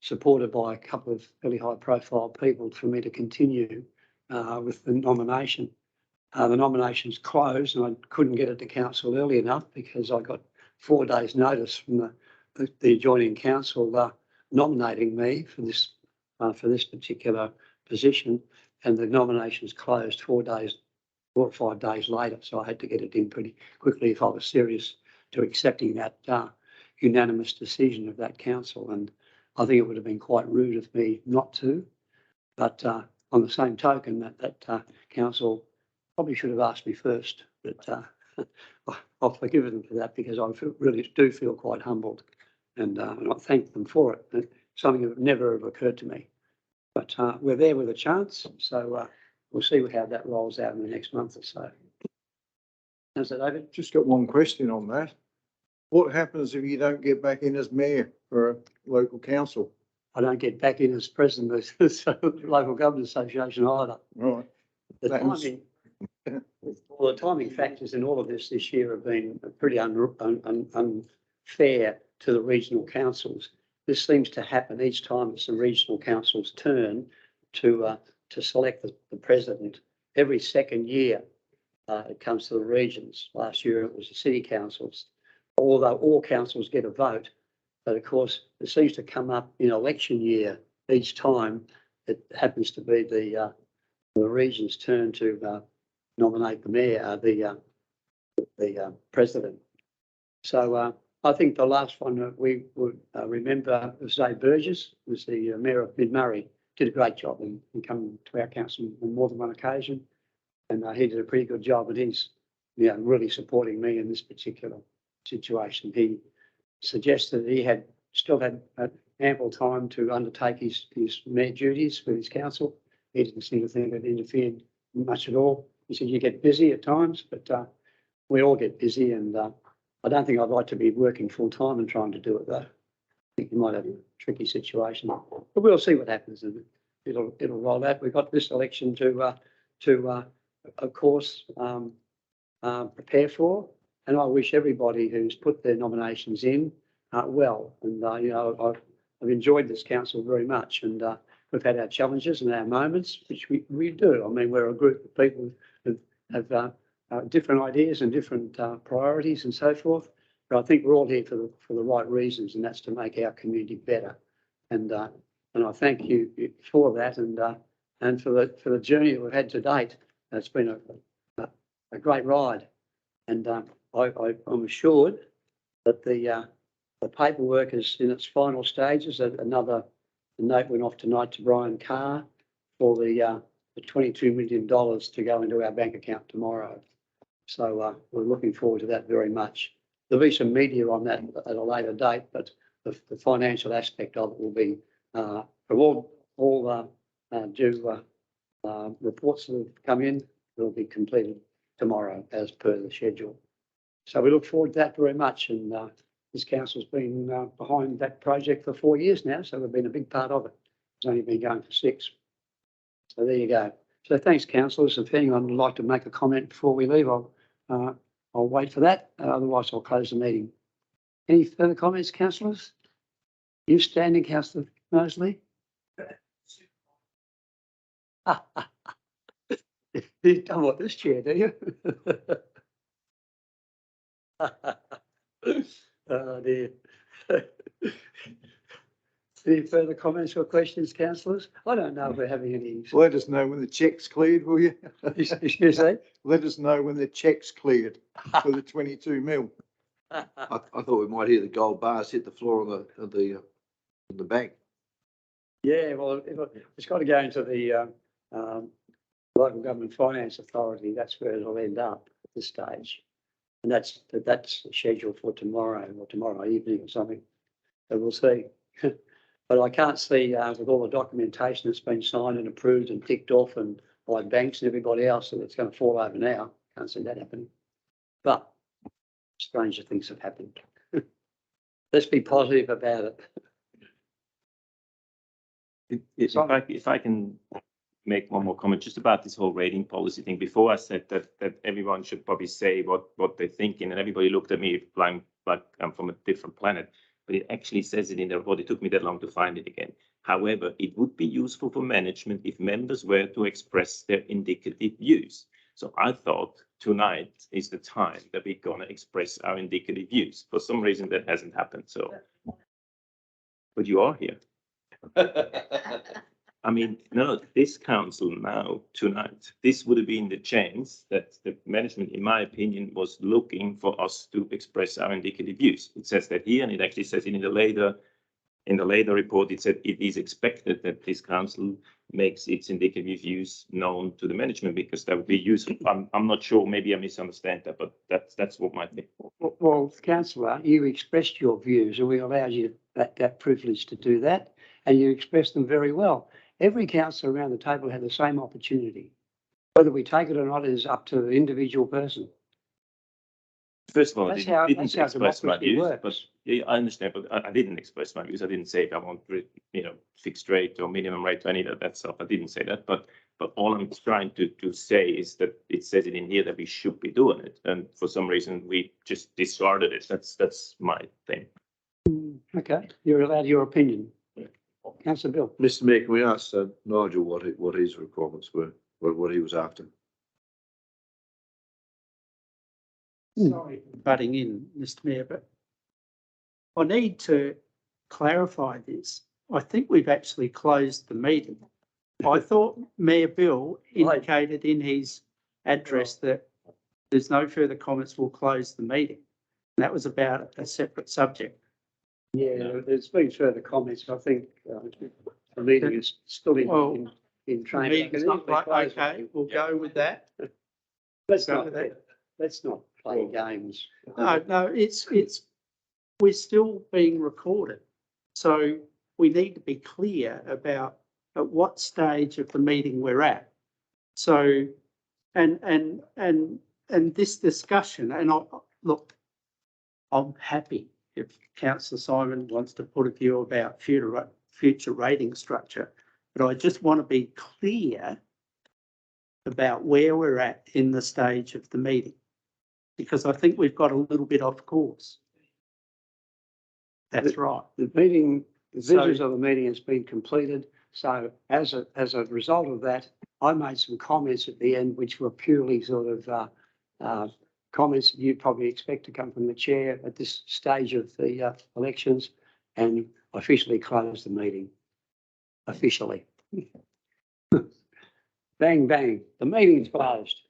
supported by a couple of fairly high-profile people for me to continue with the nomination. The nomination's closed, and I couldn't get it to council early enough because I got 4 days' notice from the adjoining council nominating me for this particular position, and the nomination's closed 4 or 5 days later. So I had to get it in pretty quickly if I was serious to accepting that unanimous decision of that council. And I think it would have been quite rude of me not to. But on the same token, that council probably should have asked me first. But I'll forgive them for that because I really do feel quite humbled, and I thank them for it. It's something that never have occurred to me. But we're there with a chance, so we'll see how that rolls out in the next month or so. How's that, David? Just got one question on that. What happens if you don't get back in as mayor for a local council? I don't get back in as president of the Local Government Association either. Right. The That was- timing, well, the timing factors in all of this year have been pretty unfair to the regional councils. This seems to happen each time it's the regional council's turn to select the president. Every second year it comes to the regions. Last year it was the city councils, although all councils get a vote. But of course, it seems to come up in election year each time. It happens to be the region's turn to nominate the mayor, the president. So I think the last one that we would remember was Dave Burgess, who was the mayor of Mid-Murray. Did a great job and come to our council on more than one occasion, and he did a pretty good job. And he's really supporting me in this particular situation. He suggested that he still had ample time to undertake his mayor duties with his council. He didn't seem to think it interfered much at all. He said, you get busy at times, but we all get busy, and I don't think I'd like to be working full time and trying to do it though. I think you might have a tricky situation, but we'll see what happens, and it'll roll out. We've got this election to of course prepare for, and I wish everybody who's put their nominations in well. And I've enjoyed this council very much, and we've had our challenges and our moments, which we do. I mean, we're a group of people who have different ideas and different priorities and so forth. But I think we're all here for the right reasons, and that's to make our community better. And I thank you for that, and for the journey that we've had to date. It's been a great ride, and I'm assured that the paperwork is in its final stages. Another note went off tonight to Brian Carr for the $22 million to go into our bank account tomorrow. So we're looking forward to that very much. There'll be some media on that at a later date, but the financial aspect of it will be from all due reports that have come in, will be completed tomorrow as per the schedule. So we look forward to that very much, and this council's been behind that project for 4 years now, so we've been a big part of it. It's only been going for 6. So there you go. So thanks, councillors. If anyone would like to make a comment before we leave, I'll wait for that. Otherwise, I'll close the meeting. Any further comments, councillors? You standing, Councillor Mosley? You don't want this chair, do you? Oh dear. Any further comments or questions, councillors? I don't know if we're having any. Let us know when the check's cleared, will you? Excuse me? Let us know when the check's cleared for the 22 mil. I thought we might hear the gold bars hit the floor of the bank. Yeah, well, it's got to go into the local government finance authority. That's where it'll end up at this stage. And that's scheduled for tomorrow or tomorrow evening or something. So we'll see. But I can't see with all the documentation that's been signed and approved and ticked off and by banks and everybody else that it's going to fall over now. Can't see that happening. But stranger things have happened. Let's be positive about it. If I can make one more comment just about this whole rating policy thing. Before I said that everyone should probably say what they're thinking, and everybody looked at me like I'm from a different planet. But it actually says it in the report. It took me that long to find it again. However, it would be useful for management if members were to express their indicative views. So I thought tonight is the time that we're going to express our indicative views. For some reason, that hasn't happened. So, but you are here. I mean, no, this council now, tonight, this would have been the chance that the management, in my opinion, was looking for us to express our indicative views. It says that here, and it actually says it in the later report, it said it is expected that this council makes its indicative views known to the management because that would be useful. I'm not sure, maybe I misunderstand that, but that's what my thing. Well, councillor, you expressed your views and we allowed you that privilege to do that, and you expressed them very well. Every councillor around the table had the same opportunity. Whether we take it or not is up to the individual person. First of all, That's I how didn't express my democracy views, works. but yeah, I understand, but I didn't express my views. I didn't say I want, fixed rate or minimum rate or any of that stuff. I didn't say that, but all I'm trying to say is that it says it in here that we should be doing it, and for some reason we just discarded it. That's my thing. Okay, you're allowed your opinion. Councillor Bill. Mr. Mayor, can we ask Nigel what his requirements were, what he was after? Sorry for butting in, Mr. Mayor, but I need to clarify this. I think we've actually closed the meeting. I thought Mayor Bill indicated in his address that there's no further comments, we'll close the meeting. And that was about a separate subject. Yeah, there's been further comments. I think the meeting is still in The train. meeting's not like, okay, we'll go with that. Let's go not with that. let's not play games. No, we're still being recorded. So we need to be clear about at what stage of the meeting we're at. So, and this discussion, and look, I'm happy if Councillor Simon wants to put a view about future rating structure, but I just want to be clear about where we're at in the stage of the meeting, because I think we've got a little bit off course. That's right. The meeting, the business of the meeting has been completed. So as a result of that, I made some comments at the end, which were purely sort of comments that you'd probably expect to come from the chair at this stage of the elections, and officially closed the meeting. Officially. Bang, bang. The meeting's closed.